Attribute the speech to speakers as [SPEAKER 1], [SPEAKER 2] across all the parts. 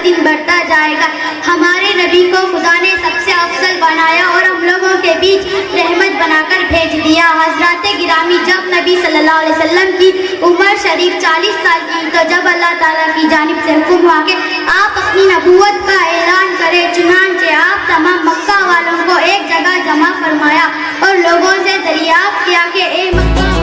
[SPEAKER 1] دن بڑھتا جائے گا۔ ہمارے نبی کو خدا نے سب سے افضل بنایا اور ہم لوگوں کے بیچ رحمت بنا کر بھیج دیا۔ حضرات گرامی، جب نبی صلی اللہ علیہ وسلم کی عمر شریف 40 سال کی تو جب اللہ تعالیٰ کی جانب سے حکم ہوا کہ آپ اپنی نبوت کا اعلان کریں، چنانچہ آپ تمام مکہ والوں کو ایک جگہ جمع فرمایا اور لوگوں سے دریافت کیا کہ اے مکہ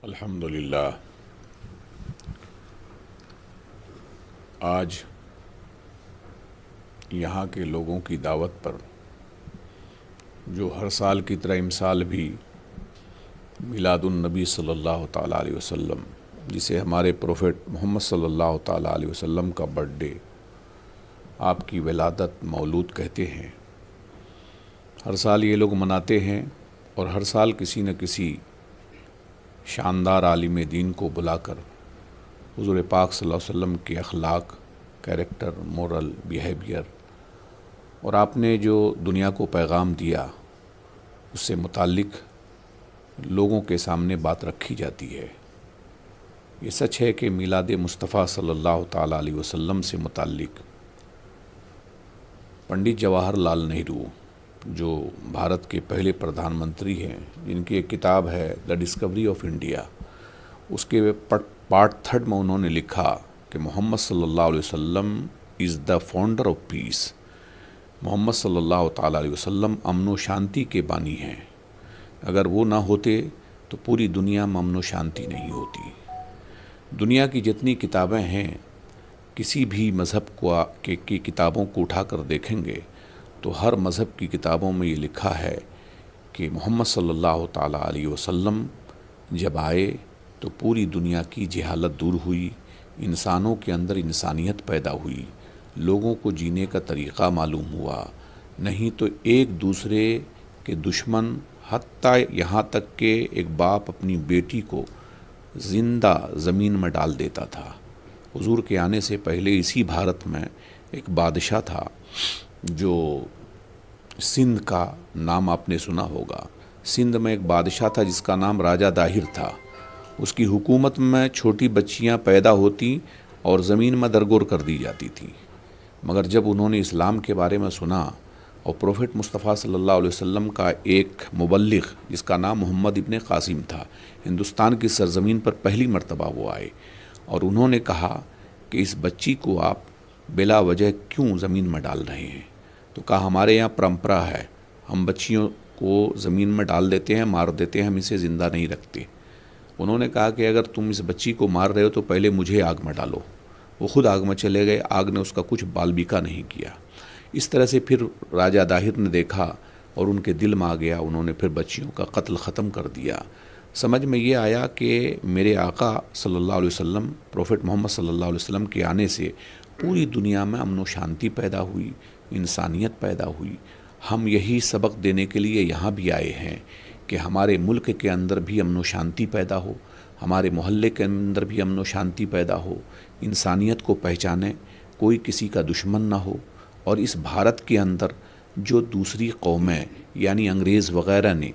[SPEAKER 2] الحمدللہ آج یہاں کے لوگوں کی دعوت پر جو ہر سال کی طرح امسال بھی میلاد النبی صلی اللہ تعالیٰ علیہ وسلم، جسے ہمارے پروفیٹ محمد صلی اللہ تعالیٰ علیہ وسلم کا برتھ ڈے، آپ کی ولادت مولود کہتے ہیں، ہر سال یہ لوگ مناتے ہیں اور ہر سال کسی نہ کسی شاندار عالم دین کو بلا کر حضور پاک صلی اللہ علیہ وسلم کے اخلاق، کیریکٹر، مورل بیہیویئر اور آپ نے جو دنیا کو پیغام دیا اس سے متعلق لوگوں کے سامنے بات رکھی جاتی ہے۔ یہ سچ ہے کہ میلاد مصطفیٰ صلی اللہ تعالیٰ علیہ وسلم سے متعلق پنڈت جواہر لال نہرو، جو بھارت کے پہلے پردھان منتری ہیں، جن کی ایک کتاب ہے دا ڈسکوری آف انڈیا، اس کے پارٹ 3 میں انہوں نے لکھا کہ محمد صلی اللہ علیہ وسلم از دا فاؤنڈر آف پیس۔ محمد صلی اللہ تعالیٰ علیہ وسلم امن و شانتی کے بانی ہیں، اگر وہ نہ ہوتے تو پوری دنیا میں امن و شانتی نہیں ہوتی۔ دنیا کی جتنی کتابیں ہیں، کسی بھی مذہب کی کتابوں کو اٹھا کر دیکھیں گے تو ہر مذہب کی کتابوں میں یہ لکھا ہے کہ محمد صلی اللہ تعالیٰ علیہ وسلم جب آئے تو پوری دنیا کی جہالت دور ہوئی، انسانوں کے اندر انسانیت پیدا ہوئی، لوگوں کو جینے کا طریقہ معلوم ہوا، نہیں تو ایک دوسرے کے دشمن، حتیٰ یہاں تک کہ ایک باپ اپنی بیٹی کو زندہ زمین میں ڈال دیتا تھا۔ حضور کے آنے سے پہلے اسی بھارت میں ایک بادشاہ تھا جو سندھ کا نام آپ نے سنا ہوگا۔ سندھ میں ایک بادشاہ تھا جس کا نام راجہ داہر تھا۔ اس کی حکومت میں چھوٹی بچیاں پیدا ہوتی اور زمین میں درگور کر دی جاتی تھیں، مگر جب انہوں نے اسلام کے بارے میں سنا اور پروفیٹ مصطفیٰ صلی اللہ علیہ وسلم کا ایک مبلغ جس کا نام محمد ابن قاسم تھا، ہندوستان کی سرزمین پر پہلی مرتبہ وہ آئے اور انہوں نے کہا کہ اس بچی کو آپ بلا وجہ کیوں زمین میں ڈال رہے ہیں؟ تو کہا ہمارے یہاں پرمپرا ہے، ہم بچیوں کو زمین میں ڈال دیتے ہیں، مار دیتے ہیں، ہم اسے زندہ نہیں رکھتے۔ انہوں نے کہا کہ اگر تم اس بچی کو مار رہے ہو تو پہلے مجھے آگ میں ڈالو۔ وہ خود آگ میں چلے گئے, آگ نے اس کا کچھ بال بیکا نہیں کیا. اس طرح سے پھر راجہ داہر نے دیکھا اور ان کے دل میں آ گیا, انہوں نے پھر بچیوں کا قتل ختم کر دیا. سمجھ میں یہ آیا کہ میرے آقا صلی اللہ علیہ وسلم, پروفٹ محمد صلی اللہ علیہ وسلم کے آنے سے پوری دنیا میں امن و شانتی پیدا ہوئی, انسانیت پیدا ہوئی. ہم یہی سبق دینے کے لیے یہاں بھی آئے ہیں کہ ہمارے ملک کے اندر بھی امن و شانتی پیدا ہو, ہمارے محلے کے اندر بھی امن و شانتی پیدا ہو, انسانیت کو پہچانیں, کوئی کسی کا دشمن نہ ہو. اور اس بھارت کے اندر جو دوسری قومیں یعنی انگریز وغیرہ نے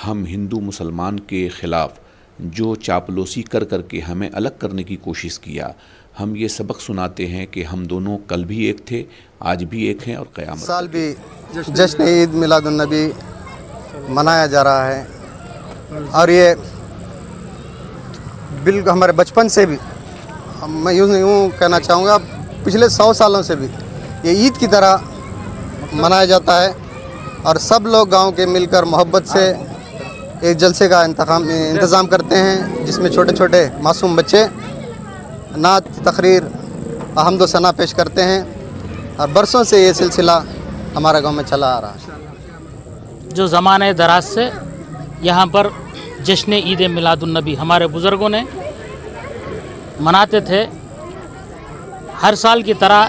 [SPEAKER 2] ہم ہندو مسلمان کے خلاف جو چاپلوسی کر کر کے ہمیں الگ کرنے کی کوشش کیا, ہم یہ سبق سناتے ہیں کہ ہم دونوں کل بھی ایک تھے, آج بھی ایک ہیں اور قیامت.
[SPEAKER 3] سال بھی جشن عید میلاد النبی منایا جا رہا ہے, اور یہ بالکل ہمارے بچپن سے بھی, میں یوں کہنا چاہوں گا پچھلے 100 سالوں سے بھی یہ عید کی طرح منایا جاتا ہے. اور سب لوگ گاؤں کے مل کر محبت سے ایک جلسے کا انتظام کرتے ہیں, جس میں چھوٹے چھوٹے معصوم بچے نعت, تقریر, حمد و ثنا پیش کرتے ہیں. اور برسوں سے یہ سلسلہ ہمارے گاؤں میں چلا آ رہا ہے.
[SPEAKER 4] جو زمانہ دراز سے یہاں پر جشن عید میلاد النبی ہمارے بزرگوں نے مناتے تھے. ہر سال کی طرح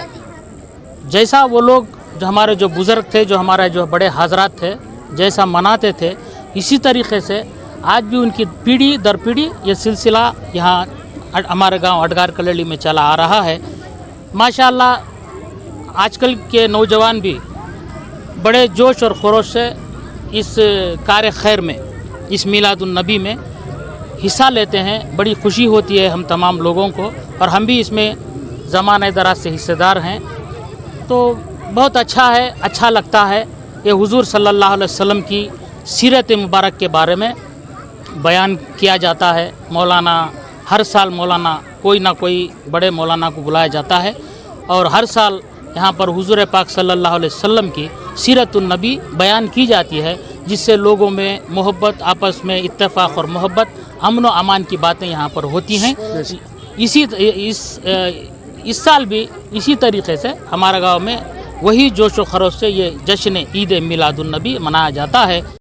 [SPEAKER 4] جیسا وہ لوگ جو ہمارے جو بزرگ تھے, جو ہمارے جو بڑے حضرات تھے, جیسا مناتے تھے, اسی طریقے سے آج بھی ان کی پیڑھی در پیڑھی یہ سلسلہ یہاں ہمارے گاؤں اڈگار کلڑی میں چلا آ رہا ہے. ماشاءاللہ آج کل کے نوجوان بھی بڑے جوش اور خروش سے اس کار خیر میں, اس میلاد النبی میں حصہ لیتے ہیں. بڑی خوشی ہوتی ہے ہم تمام لوگوں کو, اور ہم بھی اس میں زمانہ دراز سے حصے دار ہیں. تو بہت اچھا ہے, اچھا لگتا ہے. یہ حضور صلی اللہ علیہ وسلم کی سیرت مبارک کے بارے میں بیان کیا جاتا ہے. مولانا ہر سال مولانا کوئی نہ کوئی بڑے مولانا کو بلایا جاتا ہے, اور ہر سال یہاں پر حضور پاک صلی اللہ علیہ وسلم کی سیرت النبی بیان کی جاتی ہے, جس سے لوگوں میں محبت, آپس میں اتفاق اور محبت, امن و امان کی باتیں یہاں پر ہوتی ہیں. اس سال بھی اسی طریقے سے ہمارے گاؤں میں وہی جوش و خروش سے یہ جشن عید میلاد النبی منایا جاتا ہے.